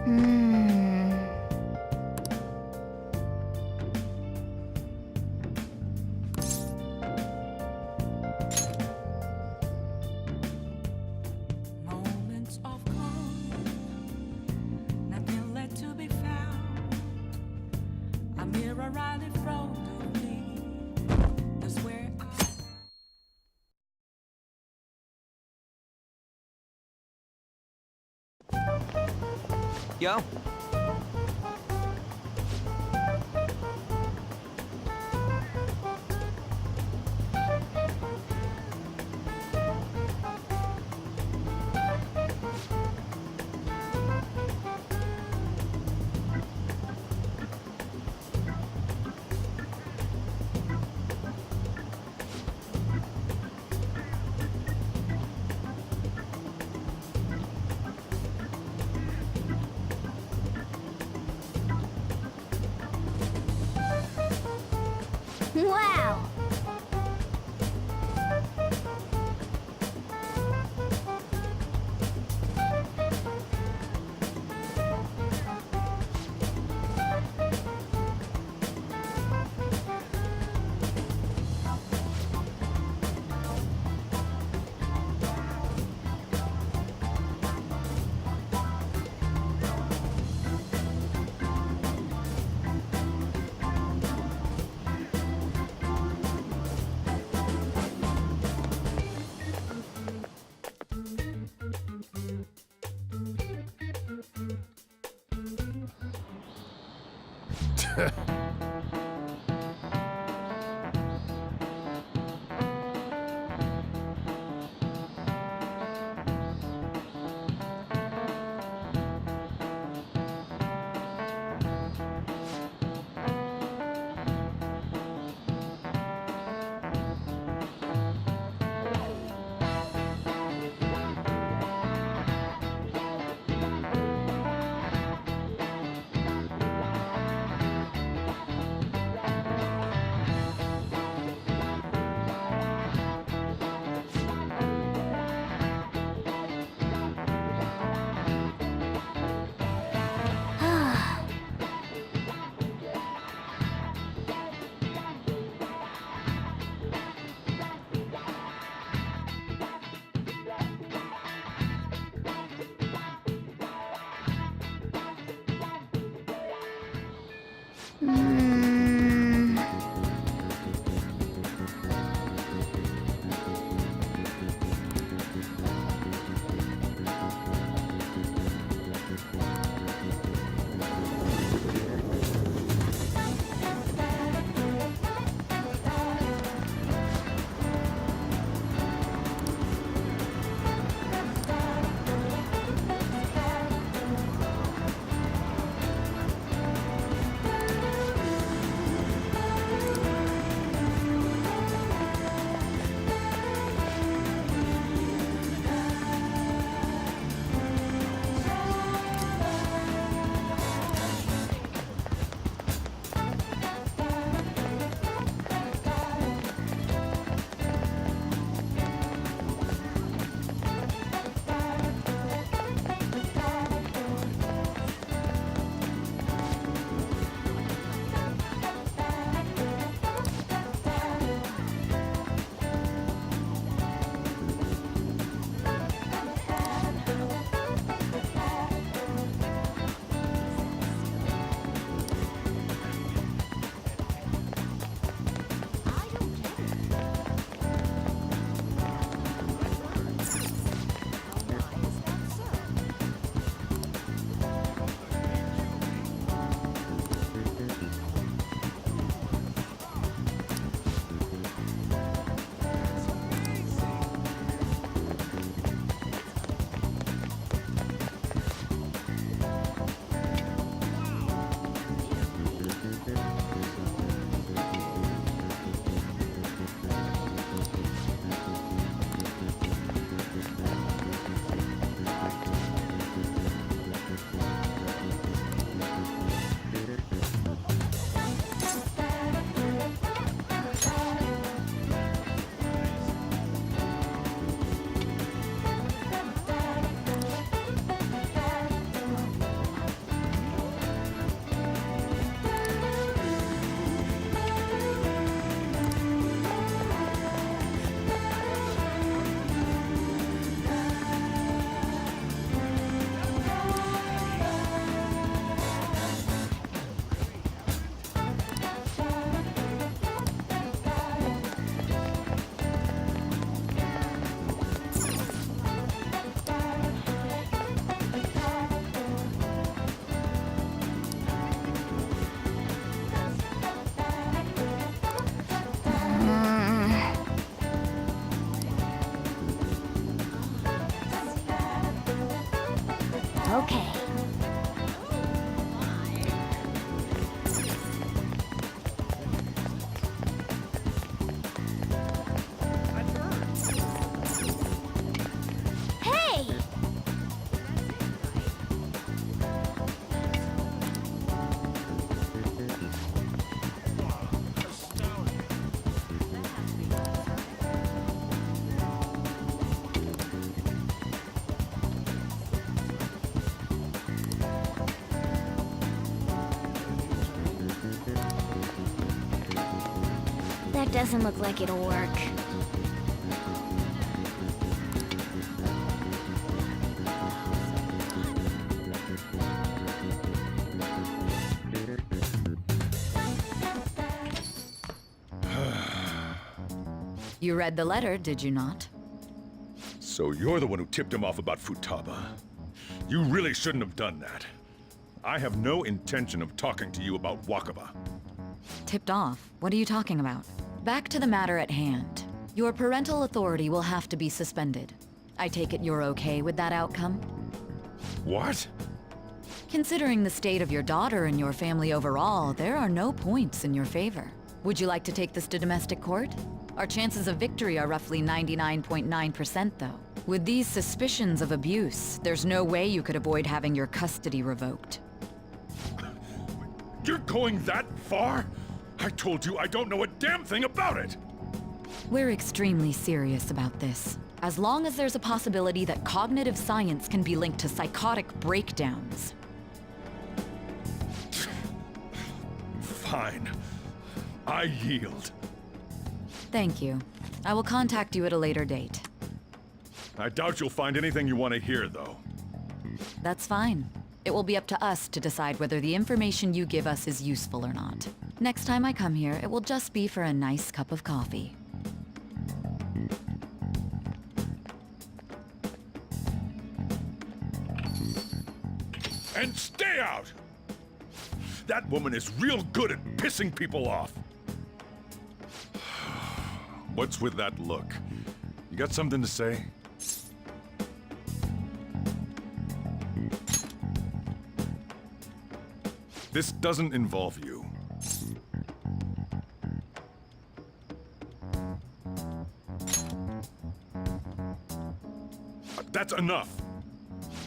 Hmm. Moments of calm, nothing left to be found. A mirror right in front of me. That's where I. Yo. Wow. Hmm. Okay. Hey! That doesn't look like it'll work. You read the letter, did you not? So you're the one who tipped him off about Futaba. You really shouldn't have done that. I have no intention of talking to you about Wakaba. Tipped off? What are you talking about? Back to the matter at hand. Your parental authority will have to be suspended. I take it you're okay with that outcome? What? Considering the state of your daughter and your family overall, there are no points in your favor. Would you like to take this to domestic court? Our chances of victory are roughly 99.9%, though. With these suspicions of abuse, there's no way you could avoid having your custody revoked. You're going that far? I told you I don't know a damn thing about it! We're extremely serious about this. As long as there's a possibility that cognitive science can be linked to psychotic breakdowns. Fine. I yield. Thank you. I will contact you at a later date. I doubt you'll find anything you want to hear, though. That's fine. It will be up to us to decide whether the information you give us is useful or not. Next time I come here, it will just be for a nice cup of coffee. And stay out! That woman is real good at pissing people off. What's with that look? You got something to say? This doesn't involve you. That's enough.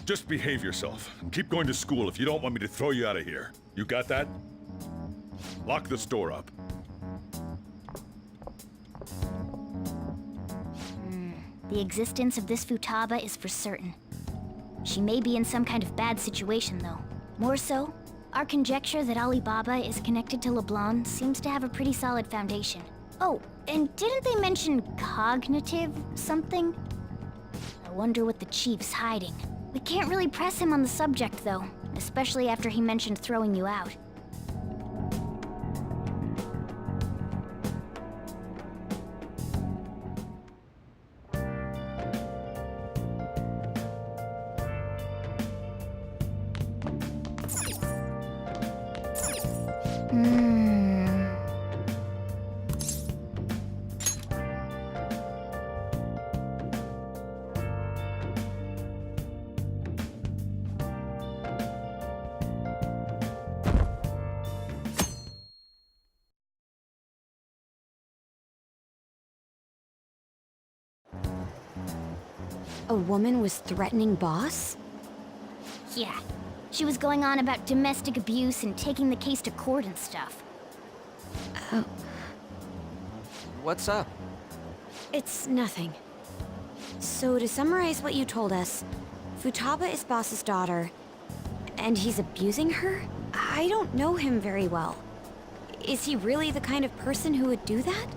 Just behave yourself and keep going to school if you don't want me to throw you out of here. You got that? Lock the store up. The existence of this Futaba is for certain. She may be in some kind of bad situation, though. More so, our conjecture that Alibaba is connected to LeBlanc seems to have a pretty solid foundation. Oh, and didn't they mention cognitive something? I wonder what the chief's hiding. We can't really press him on the subject, though, especially after he mentioned throwing you out. A woman was threatening Boss? Yeah, she was going on about domestic abuse and taking the case to court and stuff. What's up? It's nothing. So to summarize what you told us, Futaba is Boss's daughter, and he's abusing her? I don't know him very well. Is he really the kind of person who would do that?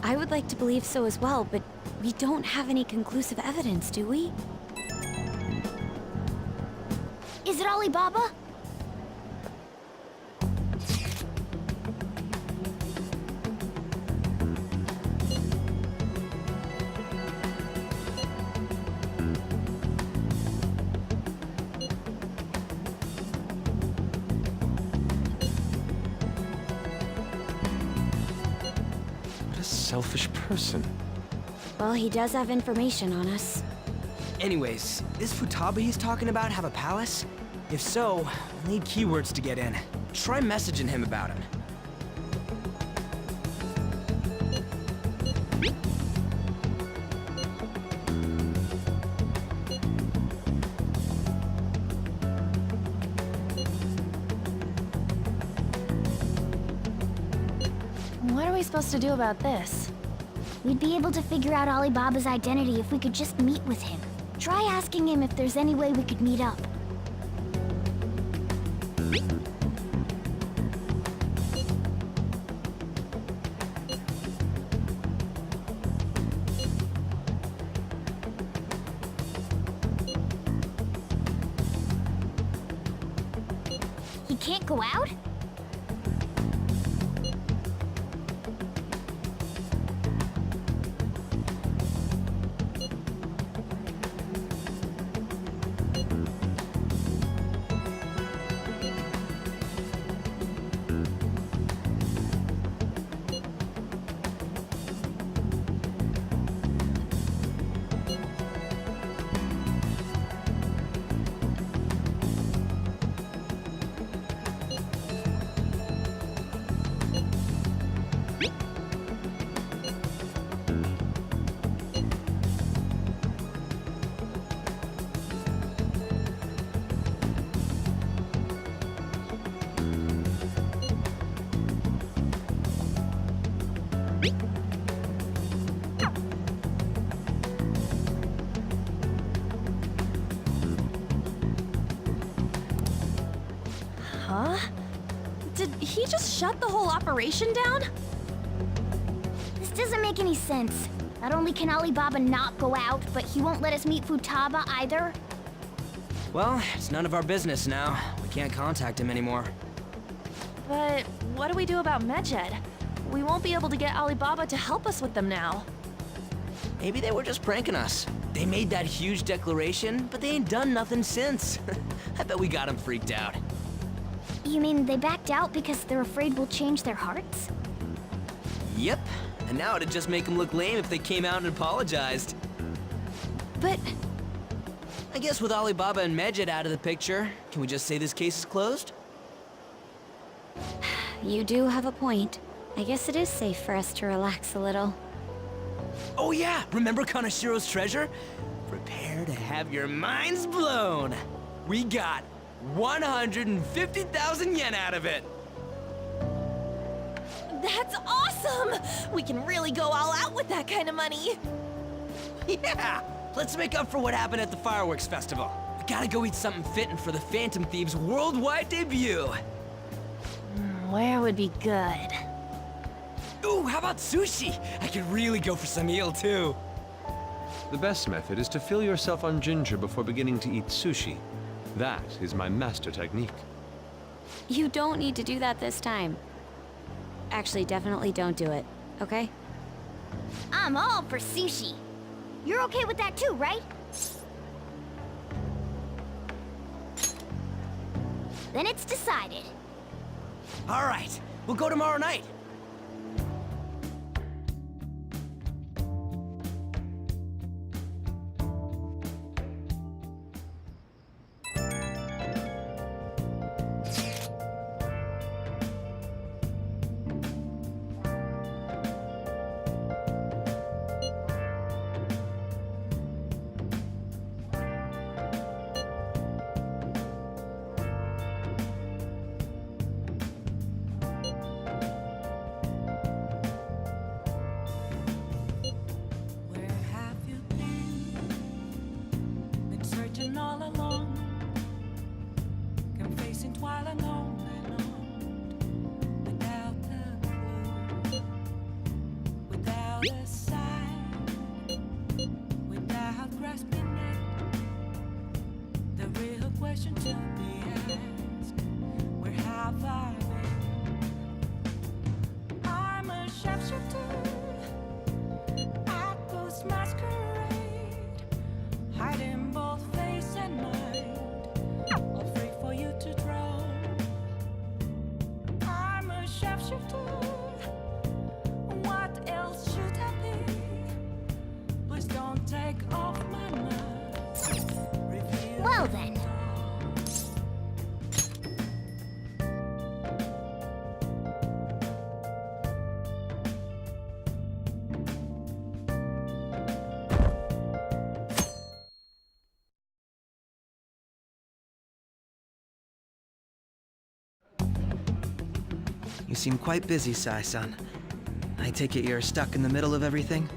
I would like to believe so as well, but we don't have any conclusive evidence, do we? Is it Alibaba? What a selfish person. Well, he does have information on us. Anyways, this Futaba he's talking about have a palace? If so, we'll need keywords to get in. Try messaging him about it. What are we supposed to do about this? We'd be able to figure out Alibaba's identity if we could just meet with him. Try asking him if there's any way we could meet up. He can't go out? Huh? Did he just shut the whole operation down? This doesn't make any sense. Not only can Alibaba not go out, but he won't let us meet Futaba either. Well, it's none of our business now. We can't contact him anymore. But what do we do about Medjed? We won't be able to get Alibaba to help us with them now. Maybe they were just pranking us. They made that huge declaration, but they ain't done nothing since. I bet we got them freaked out. You mean they backed out because they're afraid we'll change their hearts? Yep, and now it'd just make them look lame if they came out and apologized. But I guess with Alibaba and Medjed out of the picture, can we just say this case is closed? You do have a point. I guess it is safe for us to relax a little. Oh yeah, remember Kanashiro's treasure? Prepare to have your minds blown. We got 150,000 yen out of it. that's awesome! We can really go all out with that kind of money. Yeah, let's make up for what happened at the fireworks festival. We gotta go eat something fitting for the Phantom Thieves' worldwide debut. Where would be good? Ooh, how about sushi? I could really go for some eel too. The best method is to fill yourself on ginger before beginning to eat sushi. That is my master technique. You don't need to do that this time. Actually, definitely don't do it, okay? I'm all for sushi. You're okay with that too, right? Then it's decided. All right, we'll go tomorrow night. Where have you been? Been searching all along, confessing while alone and on, without a clue, without a sign, without grasping it. The real question to be asked: where have I been? I'm a sharpshooter. Outpost masquerade, hiding both face and mind, afraid for you to drown. I'm a sharpshooter. What else should I be? You seem quite busy, Sai-san. I take it you're stuck in the middle of everything?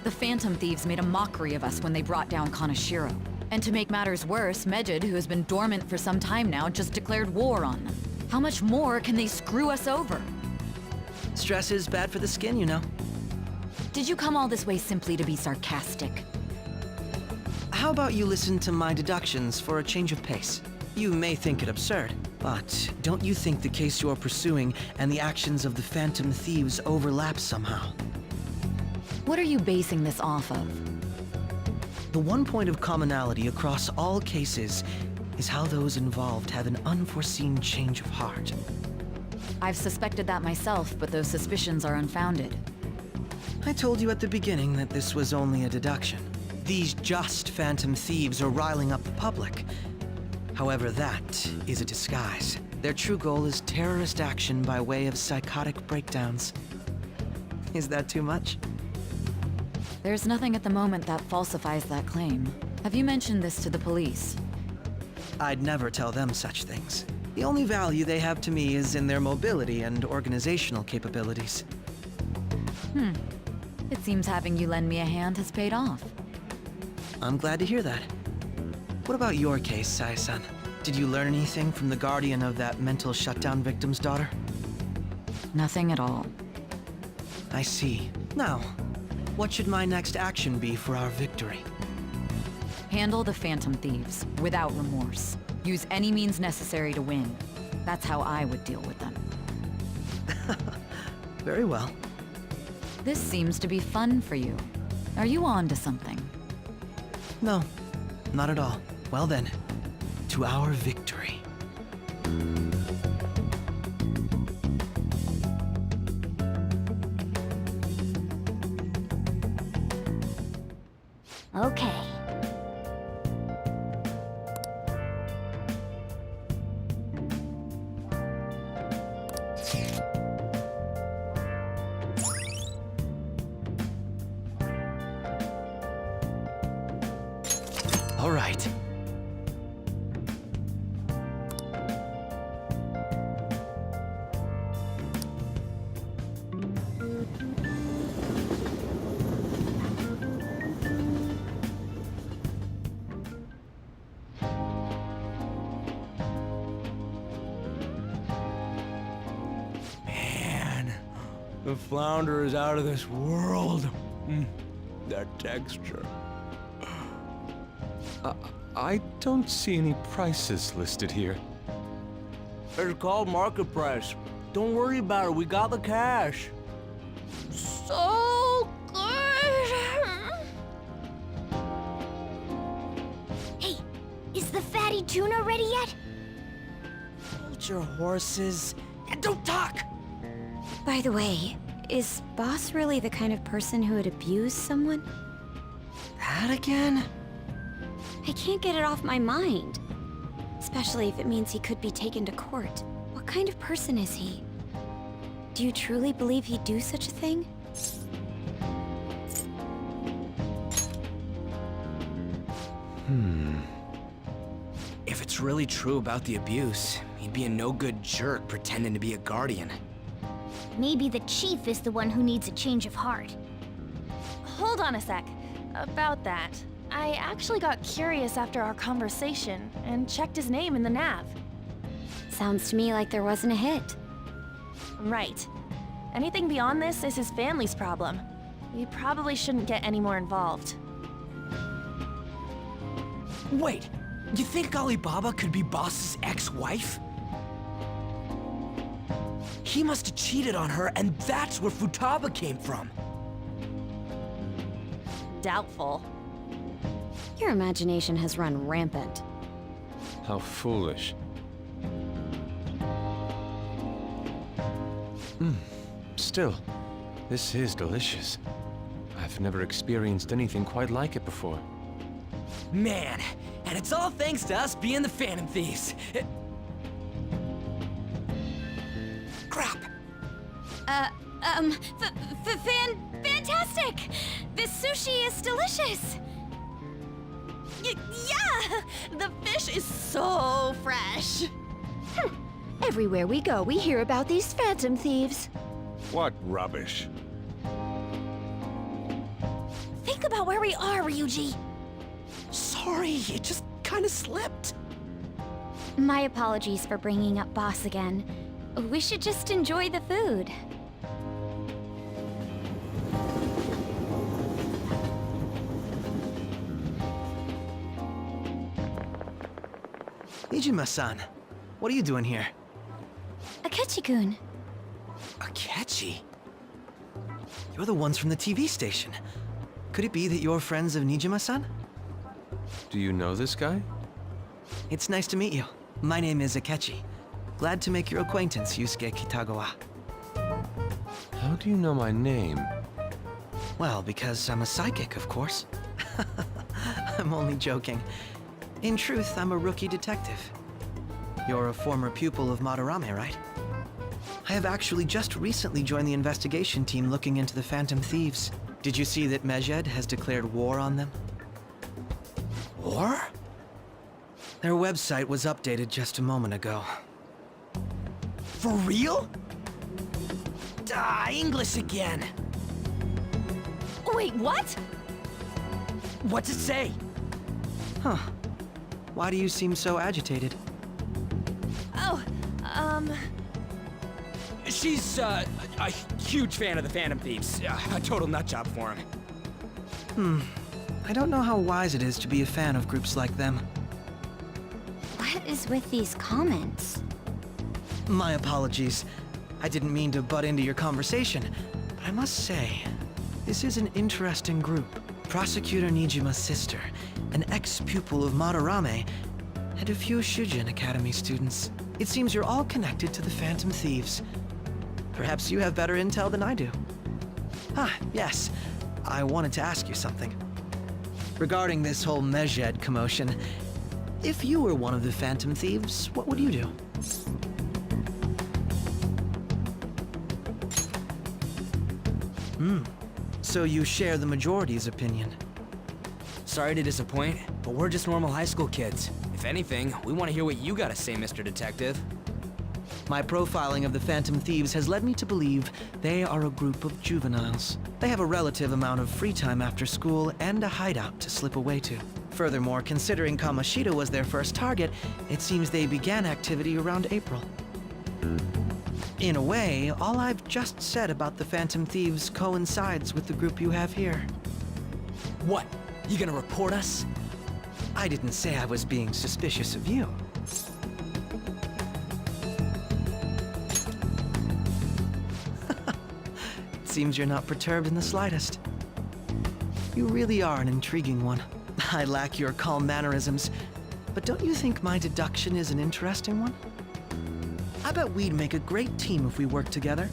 The Phantom Thieves made a mockery of us when they brought down Kaneshiro. And to make matters worse, Medjed, who has been dormant for some time now, just declared war on them. How much more can they screw us over? Stress is bad for the skin, you know. Did you come all this way simply to be sarcastic? How about you listen to my deductions for a change of pace? You may think it absurd, but don't you think the case you're pursuing and the actions of the Phantom Thieves overlap somehow? What are you basing this off of? The one point of commonality across all cases is how those involved have an unforeseen change of heart. I've suspected that myself, but those suspicions are unfounded. I told you at the beginning that this was only a deduction. These just Phantom Thieves are riling up the public. However, that is a disguise. Their true goal is terrorist action by way of psychotic breakdowns. Is that too much? There's nothing at the moment that falsifies that claim. Have you mentioned this to the police? I'd never tell them such things. The only value they have to me is in their mobility and organizational capabilities. It seems having you lend me a hand has paid off. I'm glad to hear that. What about your case, Sai-san? Did you learn anything from the guardian of that mental shutdown victim's daughter? Nothing at all. I see. Now, what should my next action be for our victory? Handle the Phantom Thieves, without remorse. Use any means necessary to win. That's how I would deal with them. Very well. This seems to be fun for you. Are you on to something? No, not at all. Well then, to our victory. Okay. All right. Man, the flounder is out of this world. That texture. I don't see any prices listed here. It's called market price. Don't worry about it, we got the cash. So good! Hey, is the fatty tuna ready yet? Hold your horses and don't talk! By the way, is Boss really the kind of person who would abuse someone? That again? I can't get it off my mind. Especially if it means he could be taken to court. What kind of person is he? Do you truly believe he'd do such a thing? If it's really true about the abuse, he'd be a no-good jerk pretending to be a guardian. Maybe the chief is the one who needs a change of heart. Hold on a sec. About that, I actually got curious after our conversation and checked his name in the nav. Sounds to me like there wasn't a hit. Right. Anything beyond this is his family's problem. We probably shouldn't get any more involved. Wait, you think Alibaba could be Boss's ex-wife? He must have cheated on her, and that's where Futaba came from. Doubtful. Your imagination has run rampant. How foolish. Still, this is delicious. I've never experienced anything quite like it before. Man, and it's all thanks to us being the Phantom Thieves. Crap! Fantastic! This sushi is delicious! Yeah! The fish is so fresh! Everywhere we go, we hear about these phantom thieves. What rubbish. Think about where we are, Ryuji. Sorry, it just kind of slipped. My apologies for bringing up Boss again. We should just enjoy the food. Nijima-san, what are you doing here? Akechi-kun. Akechi? You're the ones from the TV station. Could it be that you're friends of Nijima-san? Do you know this guy? It's nice to meet you. My name is Akechi. Glad to make your acquaintance, Yusuke Kitagawa. How do you know my name? Well, because I'm a psychic, of course. I'm only joking. In truth, I'm a rookie detective. You're a former pupil of Madarame, right? I have actually just recently joined the investigation team looking into the Phantom Thieves. Did you see that Medjed has declared war on them? War? Their website was updated just a moment ago. For real? English again. Wait, what? What's it say? Huh. Why do you seem so agitated? Oh, She's, a huge fan of the Phantom Thieves. A total nutjob for him. I don't know how wise it is to be a fan of groups like them. What is with these comments? My apologies. I didn't mean to butt into your conversation, but I must say, this is an interesting group. Prosecutor Nijima's sister, an ex-pupil of Madarame, and a few Shujin Academy students. It seems you're all connected to the Phantom Thieves. Perhaps you have better intel than I do. Ah, yes. I wanted to ask you something. Regarding this whole Medjed commotion, if you were one of the Phantom Thieves, what would you do? So you share the majority's opinion. Sorry to disappoint, but we're just normal high school kids. If anything, we want to hear what you gotta say, Mr. Detective. My profiling of the Phantom Thieves has led me to believe they are a group of juveniles. They have a relative amount of free time after school and a hideout to slip away to. Furthermore, considering Kamoshida was their first target, it seems they began activity around April. In a way, all I've just said about the Phantom Thieves coincides with the group you have here. What? You gonna report us? I didn't say I was being suspicious of you. It seems you're not perturbed in the slightest. You really are an intriguing one. I lack your calm mannerisms, but don't you think my deduction is an interesting one? I bet we'd make a great team if we worked together.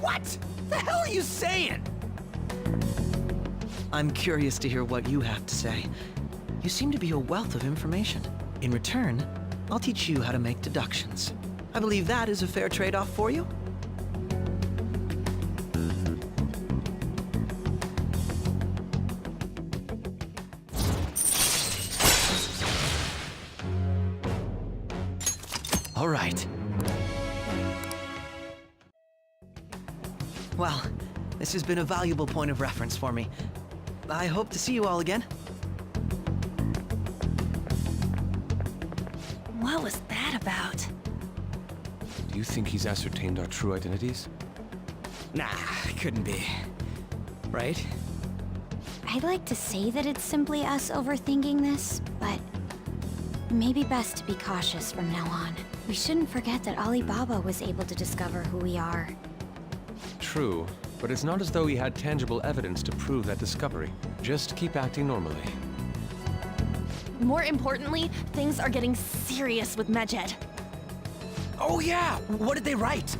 What? The hell are you saying? I'm curious to hear what you have to say. You seem to be a wealth of information. In return, I'll teach you how to make deductions. I believe that is a fair trade-off for you? All right. Well, this has been a valuable point of reference for me. I hope to see you all again. what was that about? Do you think he's ascertained our true identities? Nah, couldn't be. Right? I'd like to say that it's simply us overthinking this, but maybe best to be cautious from now on. We shouldn't forget that Alibaba was able to discover who we are. True, but it's not as though he had tangible evidence to prove that discovery. Just keep acting normally. More importantly, things are getting serious with Medjed. Oh yeah! What did they write?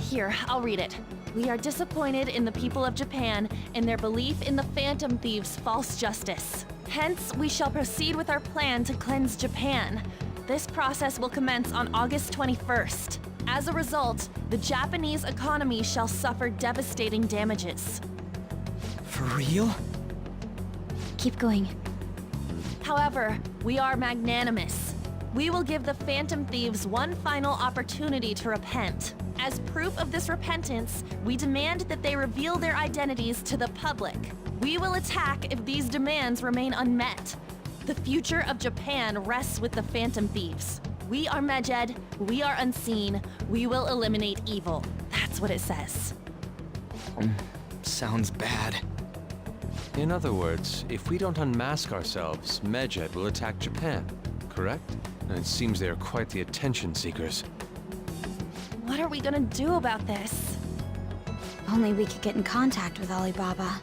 Here, I'll read it. We are disappointed in the people of Japan in their belief in the Phantom Thieves' false justice. Hence, we shall proceed with our plan to cleanse Japan. This process will commence on August 21st. As a result, the Japanese economy shall suffer devastating damages. For real? Keep going. However, we are magnanimous. We will give the Phantom Thieves one final opportunity to repent. As proof of this repentance, we demand that they reveal their identities to the public. We will attack if these demands remain unmet. The future of Japan rests with the Phantom Thieves. We are Medjed, we are unseen, we will eliminate evil. That's what it says. Sounds bad. In other words, if we don't unmask ourselves, Medjed will attack Japan, correct? And it seems they are quite the attention seekers. What are we gonna do about this? Only we could get in contact with Alibaba.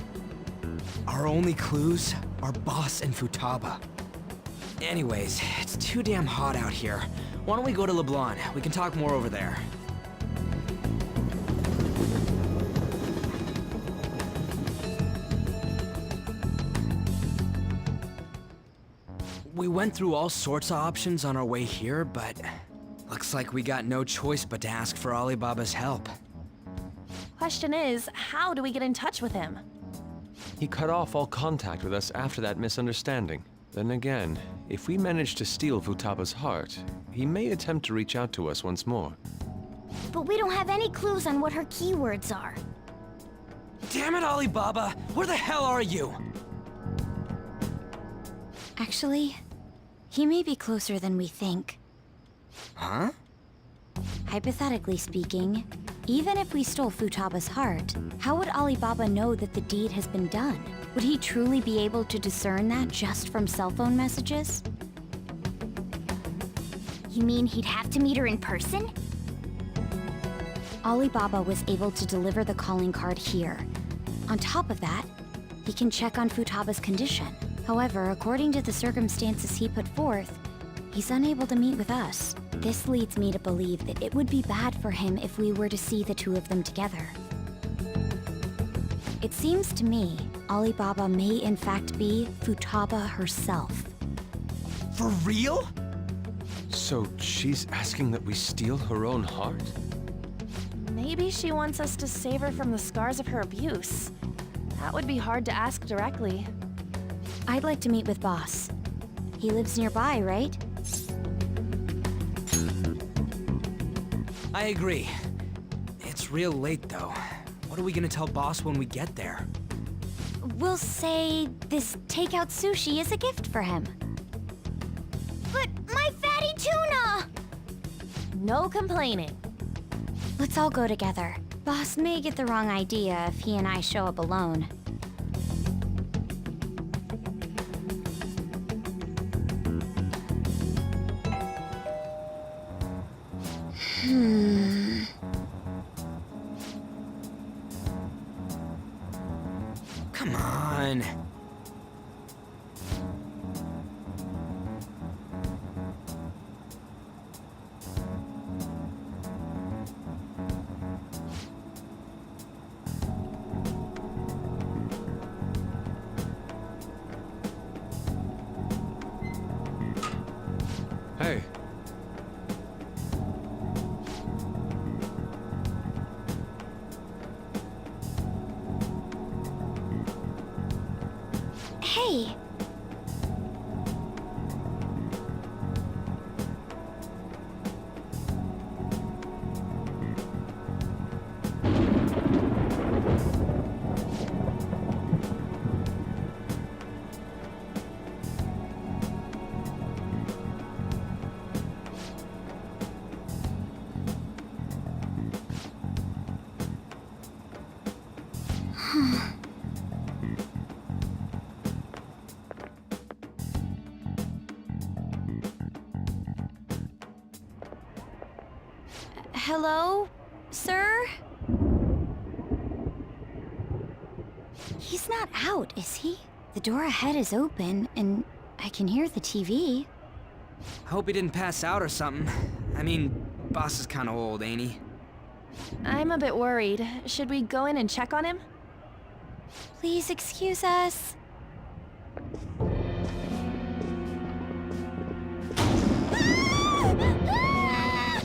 Our only clues are Boss and Futaba. Anyways, it's too damn hot out here. Why don't we go to Leblanc? We can talk more over there. We went through all sorts of options on our way here, but looks like we got no choice but to ask for Alibaba's help. Question is, how do we get in touch with him? He cut off all contact with us after that misunderstanding. Then again, if we manage to steal Futaba's heart, he may attempt to reach out to us once more. But we don't have any clues on what her keywords are. Damn it, Alibaba! Where the hell are you? Actually, he may be closer than we think. Huh? Hypothetically speaking, even if we stole Futaba's heart, how would Alibaba know that the deed has been done? Would he truly be able to discern that just from cell phone messages? You mean he'd have to meet her in person? Alibaba was able to deliver the calling card here. On top of that, he can check on Futaba's condition. However, according to the circumstances he put forth, he's unable to meet with us. This leads me to believe that it would be bad for him if we were to see the two of them together. It seems to me Alibaba may in fact be Futaba herself. For real? So she's asking that we steal her own heart? Maybe she wants us to save her from the scars of her abuse. That would be hard to ask directly. I'd like to meet with Boss. He lives nearby, right? I agree. It's real late, though. What are we gonna tell Boss when we get there? We'll say this takeout sushi is a gift for him. But my fatty tuna! No complaining. Let's all go together. Boss may get the wrong idea if he and I show up alone. Come on. Hey, Hey! Hello, sir? He's not out, is he? The door ahead is open, and I can hear the TV. I hope he didn't pass out or something. I mean, Boss is kinda old, ain't he? I'm a bit worried. Should we go in and check on him? Please excuse us.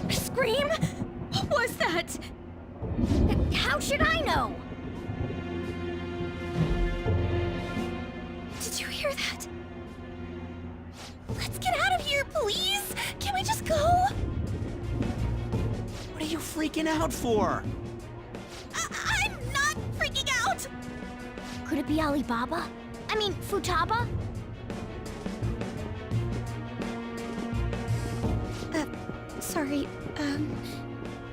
Scream? What was that? How should I know? Did you hear that? Let's get out of here, please! we just go? What are you freaking out for? I'm not freaking out! Could it be Alibaba? I mean, Futaba? Sorry,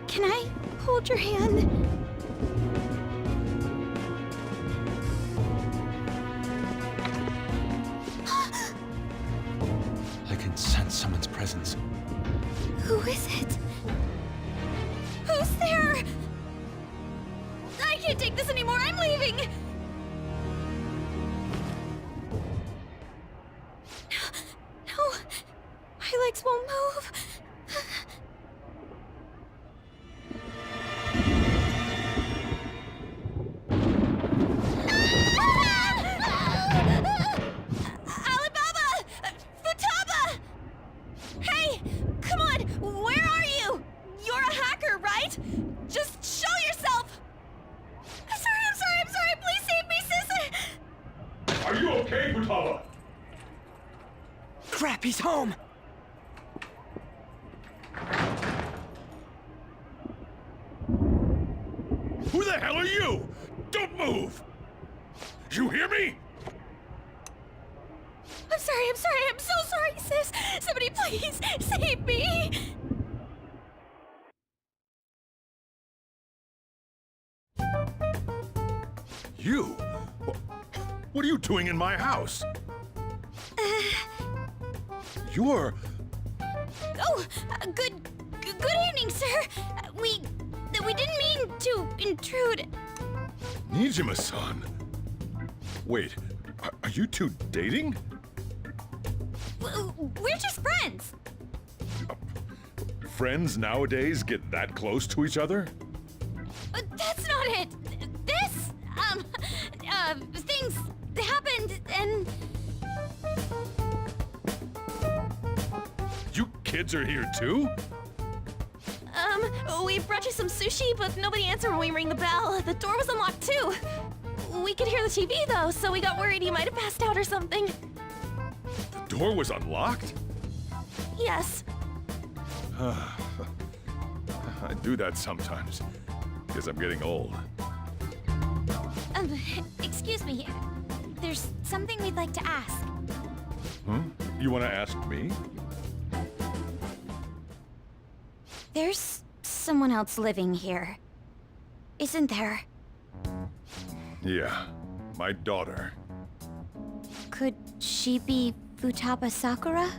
can I hold your hand? I can sense someone's presence. Who is it? Who's there? I can't take this anymore, I'm leaving! No, my legs won't move. Alibaba! Futaba! Hey, come on, where are you? You're a hacker, right? Just show yourself! I'm sorry, please save me, sis! Are you okay, Futaba? Crap, he's home! Who the hell are you? Don't move! You hear me? I'm so sorry, sis! Somebody please save me! You? What are you doing in my house? You're... Oh, good evening, sir. We didn't mean to intrude. Nijima-san. Wait, are you two dating? We're just friends. Friends nowadays get that close to each other? That's not it. This, things happened and... You kids are here too? We brought you some sushi, but nobody answered when we rang the bell. The door was unlocked too. We could hear the TV though, so we got worried he might have passed out or something. The door was unlocked? Yes. I do that sometimes. Because I'm getting old. Excuse me. There's something we'd like to ask. You want to ask me? There's someone else living here. Isn't there? Yeah, my daughter. Could she be Futaba Sakura?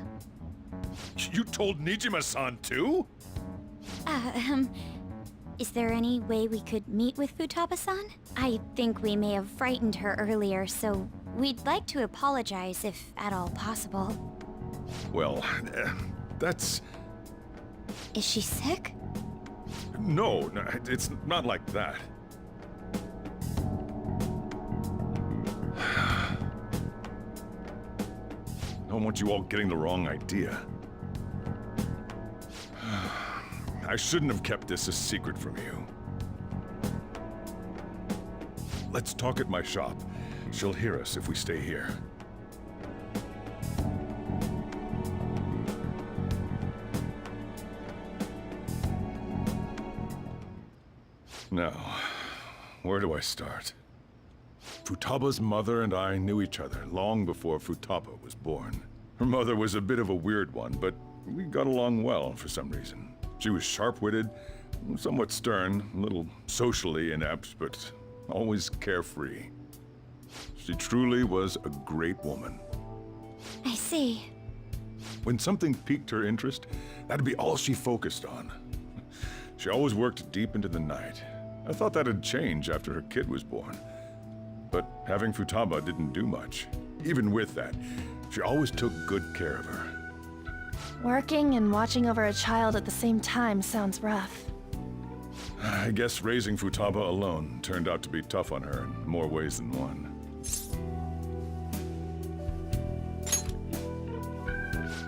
You told Nijima-san too? Is there any way we could meet with Futaba-san? I think we may have frightened her earlier, so we'd like to apologize if at all possible. Well, that's... Is she sick? No, it's not like that. I don't want you all getting the wrong idea. I shouldn't have kept this a secret from you. Let's talk at my shop. She'll hear us if we stay here. Now, where do I start? Futaba's mother and I knew each other long before Futaba was born. Her mother was a bit of a weird one, but we got along well for some reason. She was sharp-witted, somewhat stern, a little socially inept, but always carefree. She truly was a great woman. I see. When something piqued her interest, that'd be all she focused on. She always worked deep into the night. I thought that'd change after her kid was born. But having Futaba didn't do much. Even with that, she always took good care of her. Working and watching over a child at the same time sounds rough. I guess raising Futaba alone turned out to be tough on her in more ways than one.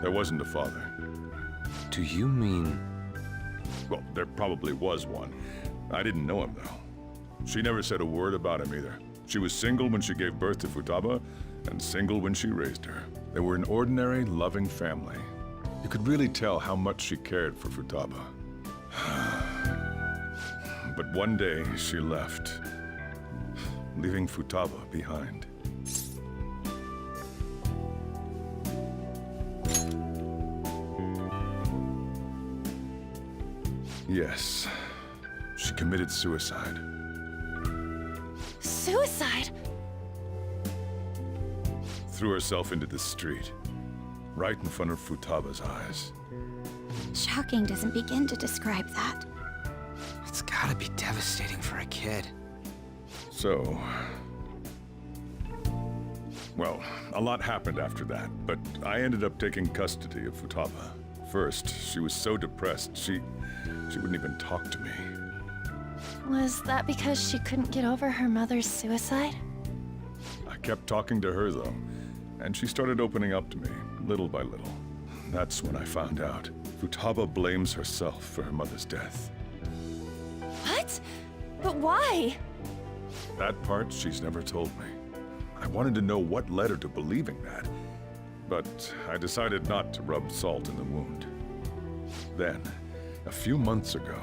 There wasn't a father. Do you mean... Well, there probably was one. I didn't know him, though. She never said a word about him either. She was single when she gave birth to Futaba, and single when she raised her. They were an ordinary, loving family. You could really tell how much she cared for Futaba. But one day, she left, leaving Futaba behind. Yes, she committed suicide. Suicide? Threw herself into the street, right in front of Futaba's eyes. Shocking doesn't begin to describe that. It's gotta be devastating for a kid. So... well, a lot happened after that, but I ended up taking custody of Futaba. First, she was so depressed, she wouldn't even talk to me. Was that because she couldn't get over her mother's suicide? I kept talking to her, though, and she started opening up to me, little by little. That's when I found out. Futaba blames herself for her mother's death. What? But why? That part she's never told me. I wanted to know what led her to believing that, but I decided not to rub salt in the wound. Then, a few months ago,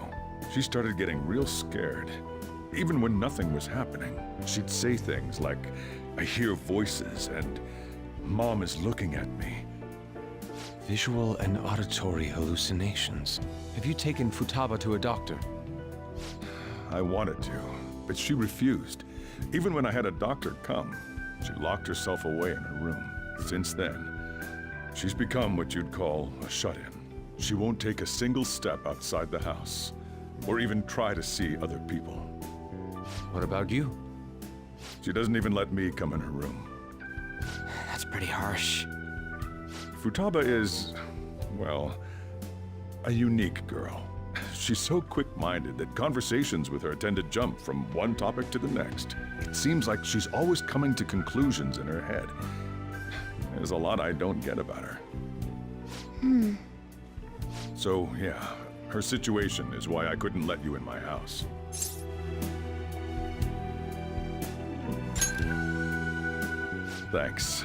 she started getting real scared. Even when nothing was happening, she'd say things like, "I hear voices," and "Mom is looking at me." Visual and auditory hallucinations. Have you taken Futaba to a doctor? I wanted to, but she refused. Even when I had a doctor come, she locked herself away in her room. Since then, she's become what you'd call a shut-in. She won't take a single step outside the house, or even try to see other people. What about you? She doesn't even let me come in her room. That's pretty harsh. Futaba is, well, a unique girl. She's so quick-minded that conversations with her tend to jump from one topic to the next. It seems like she's always coming to conclusions in her head. There's a lot I don't get about her. So, yeah, her situation is why I couldn't let you in my house. Thanks.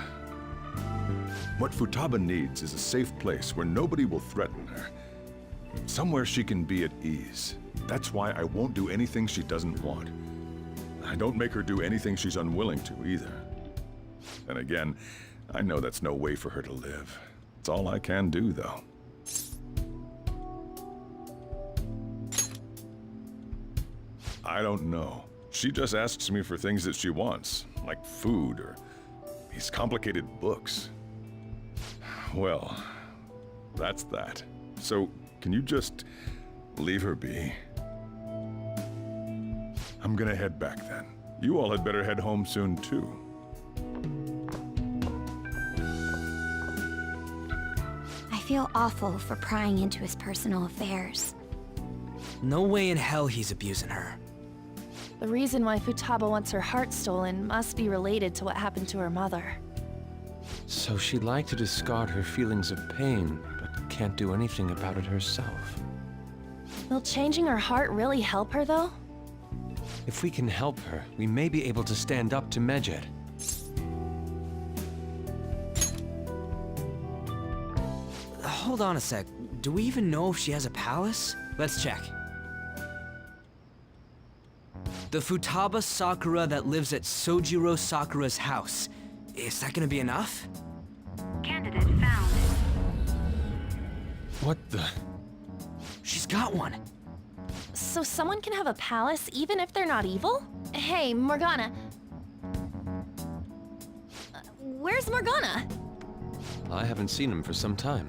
What Futaba needs is a safe place where nobody will threaten her. Somewhere she can be at ease. That's why I won't do anything she doesn't want. I don't make her do anything she's unwilling to either. And again, I know that's no way for her to live. It's all I can do, though. I don't know. She just asks me for things that she wants, like food or these complicated books. Well, that's that. So, can you just leave her be? I'm gonna head back then. You all had better head home soon, too. I feel awful for prying into his personal affairs. No way in hell he's abusing her. The reason why Futaba wants her heart stolen must be related to what happened to her mother. So she'd like to discard her feelings of pain, but can't do anything about it herself. Will changing her heart really help her, though? If we can help her, we may be able to stand up to Medjed. Hold on a sec. Do we even know if she has a palace? Let's check. The Futaba Sakura that lives at Sojiro Sakura's house. Is that gonna be enough? Candidate found. What the? She's got one. So someone can have a palace even if they're not evil? Hey, Morgana. Where's Morgana? I haven't seen him for some time.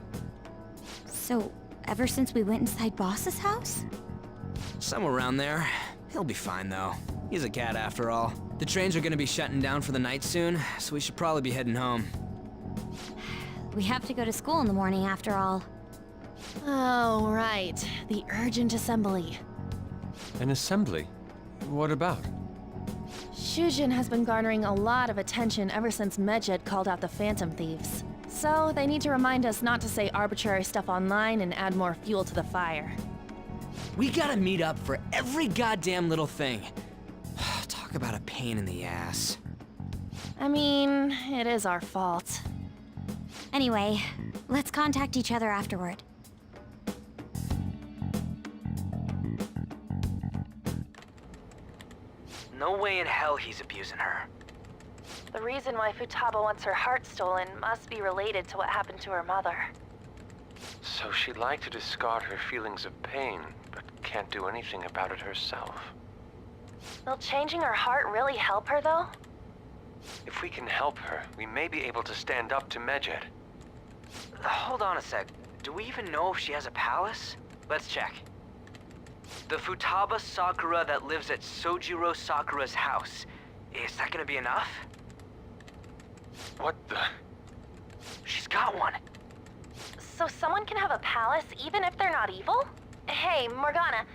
So, ever since we went inside Boss's house? Somewhere around there. He'll be fine, though. He's a cat after all. The trains are gonna be shutting down for the night soon, so we should probably be heading home. We have to go to school in the morning after all. Oh, right. The urgent assembly. An assembly? What about? Shujin has been garnering a lot of attention ever since Medjed called out the Phantom Thieves. So they need to remind us not to say arbitrary stuff online and add more fuel to the fire. We gotta meet up for every goddamn little thing. Talk about a pain in the ass. I mean, it is our fault. Anyway, Let's contact each other afterward. No way in hell he's abusing her. The reason why Futaba wants her heart stolen must be related to what happened to her mother. So she'd like to discard her feelings of pain, but can't do anything about it herself. Will changing her heart really help her, though? If we can help her, we may be able to stand up to Medjed. Hold on a sec. Do we even know if she has a palace? Let's check. The Futaba Sakura that lives at Sojiro Sakura's house. Is that gonna be enough? What the? She's got one. So someone can have a palace even if they're not evil? Hey, Morgana,